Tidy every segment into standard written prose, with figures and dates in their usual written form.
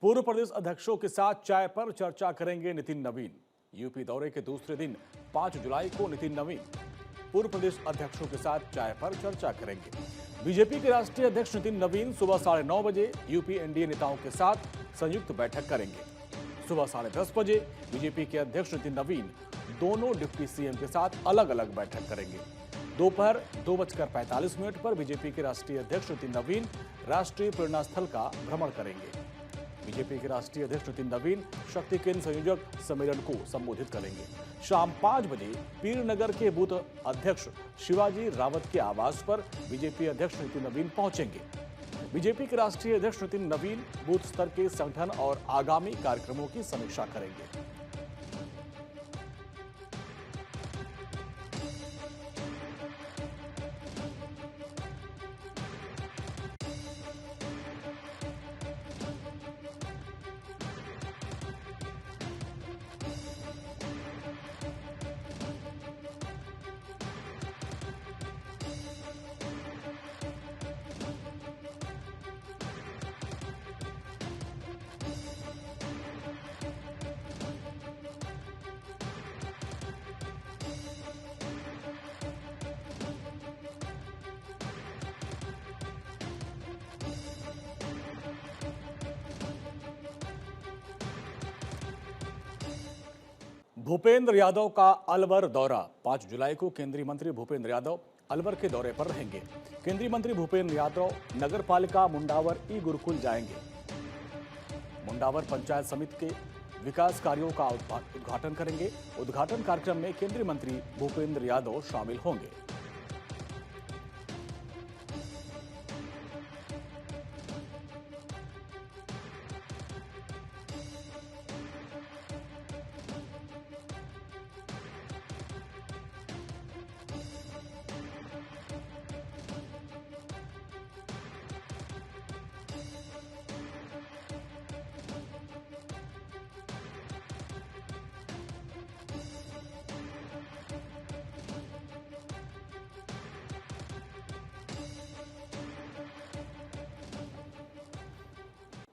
पूर्व प्रदेश अध्यक्षों के साथ चाय पर चर्चा करेंगे नितिन नवीन। यूपी दौरे के दूसरे दिन 5 जुलाई को नितिन नवीन पूर्व प्रदेश अध्यक्षों के साथ चाय पर चर्चा करेंगे। बीजेपी के राष्ट्रीय अध्यक्ष नितिन नवीन सुबह 9:30 बजे यूपी एनडीए नेताओं के साथ संयुक्त बैठक करेंगे। सुबह 10:30 बजे बीजेपी के अध्यक्ष नितिन नवीन दोनों डिप्टी सीएम के साथ अलग अलग बैठक करेंगे। दोपहर 2:45 पर बीजेपी के राष्ट्रीय अध्यक्ष नितिन नवीन राष्ट्रीय प्रेरणा स्थल का भ्रमण करेंगे। बीजेपी के राष्ट्रीय अध्यक्ष नितिन नवीन शक्ति केंद्र संयोजक सम्मेलन को संबोधित करेंगे। शाम 5 बजे पीरनगर के बूथ अध्यक्ष शिवाजी रावत के आवास पर बीजेपी अध्यक्ष नितिन नवीन पहुंचेंगे। बीजेपी के राष्ट्रीय अध्यक्ष नितिन नवीन बूथ स्तर के संगठन और आगामी कार्यक्रमों की समीक्षा करेंगे। भूपेंद्र यादव का अलवर दौरा। 5 जुलाई को केंद्रीय मंत्री भूपेंद्र यादव अलवर के दौरे पर रहेंगे। केंद्रीय मंत्री भूपेंद्र यादव नगर पालिका मुंडावर ई गुरुकुल जाएंगे। मुंडावर पंचायत समिति के विकास कार्यों का उद्घाटन करेंगे। उद्घाटन कार्यक्रम में केंद्रीय मंत्री भूपेंद्र यादव शामिल होंगे।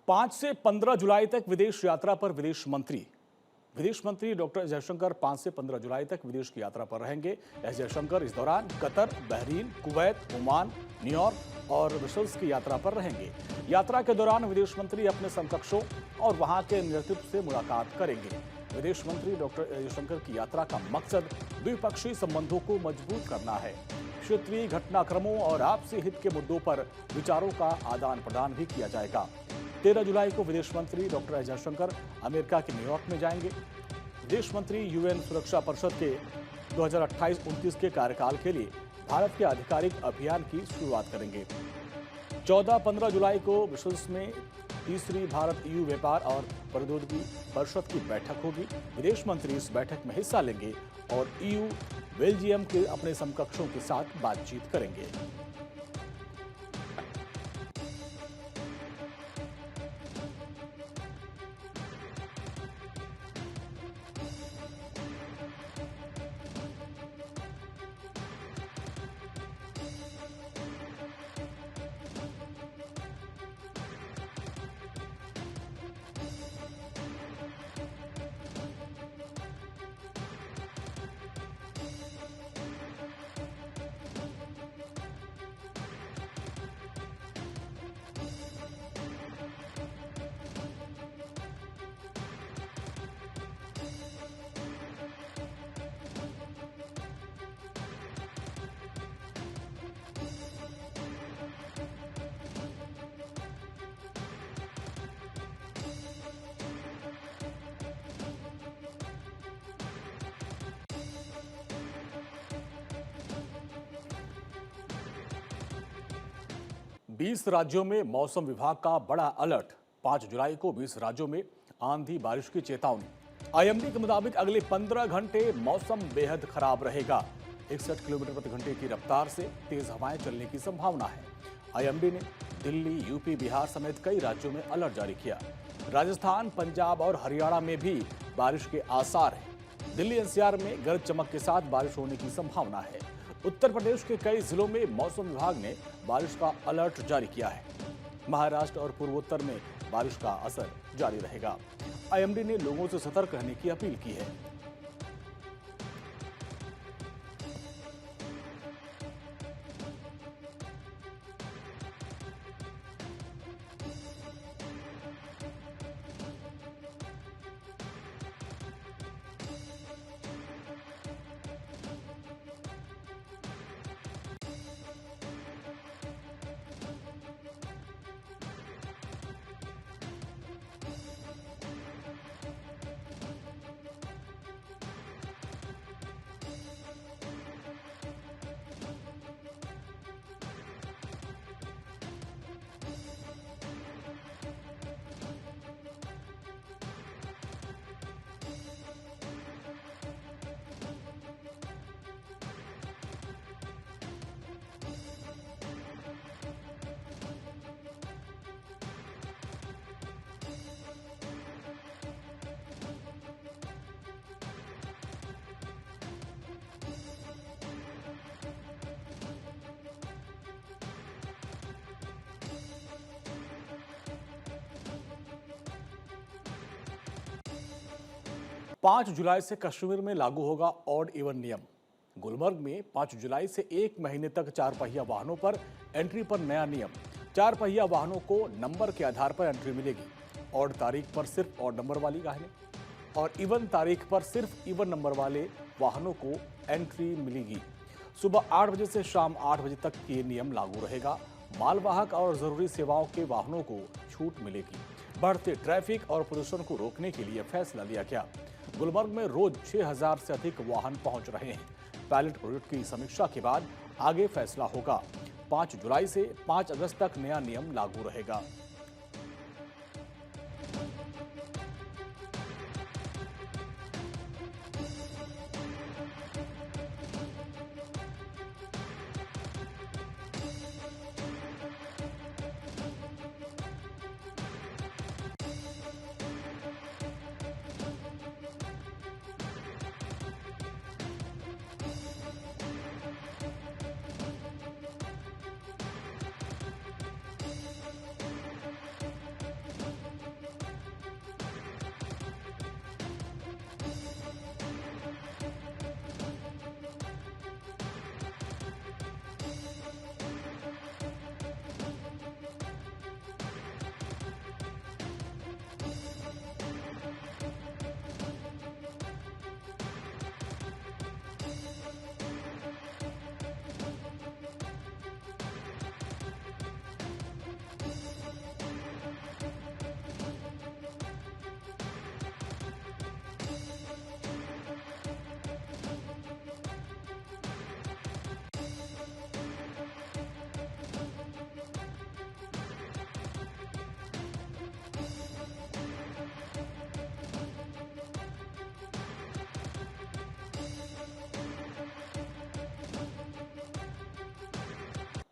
पांच से 15 जुलाई तक विदेश यात्रा पर विदेश मंत्री डॉक्टर जयशंकर 5 से 15 जुलाई तक विदेश की यात्रा पर रहेंगे। एस जयशंकर इस दौरान Qatar, Bahrain, Kuwait, Oman, New York और ब्रसेल्स की यात्रा पर रहेंगे। यात्रा के दौरान विदेश मंत्री अपने समकक्षों और वहां के नेतृत्व से मुलाकात करेंगे। विदेश मंत्री डॉक्टर जयशंकर की यात्रा का मकसद द्विपक्षीय संबंधों को मजबूत करना है। क्षेत्रीय घटनाक्रमों और आपसी हित के मुद्दों पर विचारों का आदान प्रदान भी किया जाएगा। 13 जुलाई को विदेश मंत्री डॉक्टर एस जयशंकर अमेरिका के न्यूयॉर्क में जाएंगे। विदेश मंत्री यूएन सुरक्षा परिषद के 2028-29 के कार्यकाल के लिए भारत के आधिकारिक अभियान की शुरुआत करेंगे। 14-15 जुलाई को ब्रसेल्स में तीसरी भारत ईयू व्यापार और प्रौद्योगिकी परिषद की बैठक होगी। विदेश मंत्री इस बैठक में हिस्सा लेंगे और ईयू बेल्जियम के अपने समकक्षों के साथ बातचीत करेंगे। बीस राज्यों में मौसम विभाग का बड़ा अलर्ट। 5 जुलाई को 20 राज्यों में आंधी बारिश की चेतावनी। आईएमडी के मुताबिक अगले 15 घंटे मौसम बेहद खराब रहेगा। 61 किलोमीटर प्रति घंटे की रफ्तार से तेज हवाएं चलने की संभावना है। आईएमडी ने दिल्ली, यूपी, बिहार समेत कई राज्यों में अलर्ट जारी किया। राजस्थान, पंजाब और हरियाणा में भी बारिश के आसार हैं। दिल्ली एनसीआर में गरज चमक के साथ बारिश होने की संभावना है। उत्तर प्रदेश के कई जिलों में मौसम विभाग ने बारिश का अलर्ट जारी किया है। महाराष्ट्र और पूर्वोत्तर में बारिश का असर जारी रहेगा। आईएमडी ने लोगों से सतर्क रहने की अपील की है। 5 जुलाई से कश्मीर में लागू होगा ऑड इवन नियम। गुलमर्ग में 5 जुलाई से 1 महीने तक 4 पहिया वाहनों पर एंट्री पर नया नियम। 4 पहिया वाहनों को नंबर के आधार पर एंट्री मिलेगी। ऑड तारीख पर सिर्फ ऑड नंबर वाली गाड़ियां और इवन तारीख पर सिर्फ इवन नंबर वाले वाहनों को एंट्री मिलेगी। सुबह 8 बजे से शाम 8 बजे तक ये नियम लागू रहेगा। मालवाहक और जरूरी सेवाओं के वाहनों को छूट मिलेगी। बढ़ते ट्रैफिक और प्रदूषण को रोकने के लिए फैसला लिया गया। गुलमर्ग में रोज 6000 से अधिक वाहन पहुंच रहे हैं। पायलट प्रोजेक्ट की समीक्षा के बाद आगे फैसला होगा। 5 जुलाई से 5 अगस्त तक नया नियम लागू रहेगा।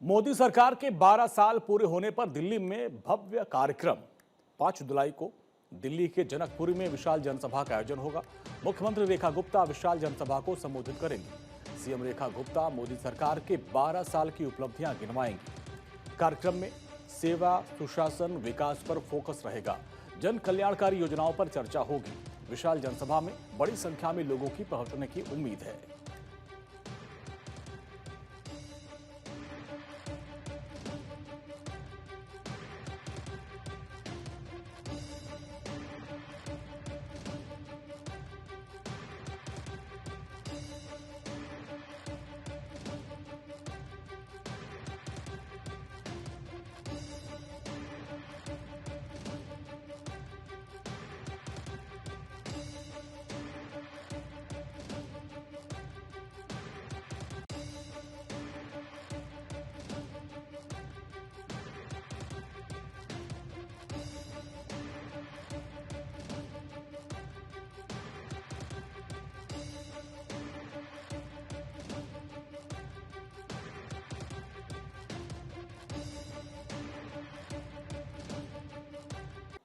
मोदी सरकार के 12 साल पूरे होने पर दिल्ली में भव्य कार्यक्रम। 5 जुलाई को दिल्ली के जनकपुरी में विशाल जनसभा का आयोजन होगा। मुख्यमंत्री रेखा गुप्ता विशाल जनसभा को संबोधित करेंगी। सीएम रेखा गुप्ता मोदी सरकार के 12 साल की उपलब्धियां गिनवाएंगी। कार्यक्रम में सेवा, सुशासन, विकास पर फोकस रहेगा। जन कल्याणकारी योजनाओं पर चर्चा होगी। विशाल जनसभा में बड़ी संख्या में लोगों की पहुंचने की उम्मीद है।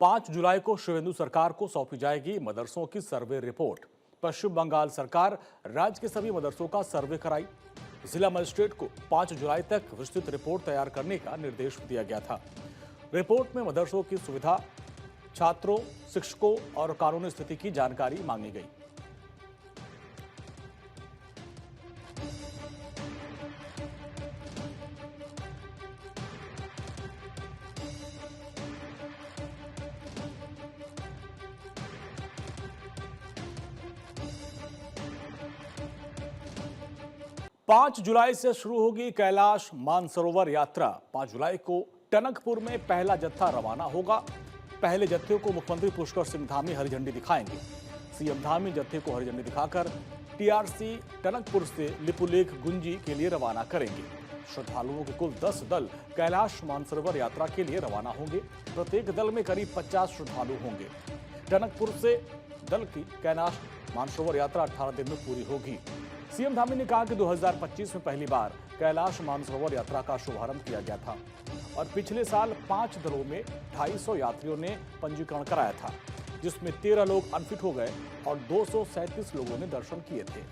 पांच जुलाई को शिवेंदु सरकार को सौंपी जाएगी मदरसों की सर्वे रिपोर्ट। पश्चिम बंगाल सरकार राज्य के सभी मदरसों का सर्वे कराई। जिला मजिस्ट्रेट को 5 जुलाई तक विस्तृत रिपोर्ट तैयार करने का निर्देश दिया गया था। रिपोर्ट में मदरसों की सुविधा, छात्रों, शिक्षकों और कानूनी स्थिति की जानकारी मांगी गई। पांच जुलाई से शुरू होगी कैलाश मानसरोवर यात्रा। 5 जुलाई को टनकपुर में पहला जत्था रवाना होगा। पहले जत्थे को मुख्यमंत्री पुष्कर सिंह धामी हरी झंडी दिखाएंगे। सीएम धामी जत्थे को हरी झंडी दिखाकर टीआरसी टनकपुर से लिपुलेख गुंजी के लिए रवाना करेंगे। श्रद्धालुओं के कुल 10 दल कैलाश मानसरोवर यात्रा के लिए रवाना होंगे। प्रत्येक दल में करीब 50 श्रद्धालु होंगे। टनकपुर से दल की कैलाश मानसरोवर यात्रा 18 दिन में पूरी होगी। सीएम धामी ने कहा कि 2025 में पहली बार कैलाश मानसरोवर यात्रा का शुभारंभ किया गया था और पिछले साल 5 दलों में 250 यात्रियों ने पंजीकरण कराया था, जिसमें 13 लोग अनफिट हो गए और 237 लोगों ने दर्शन किए थे।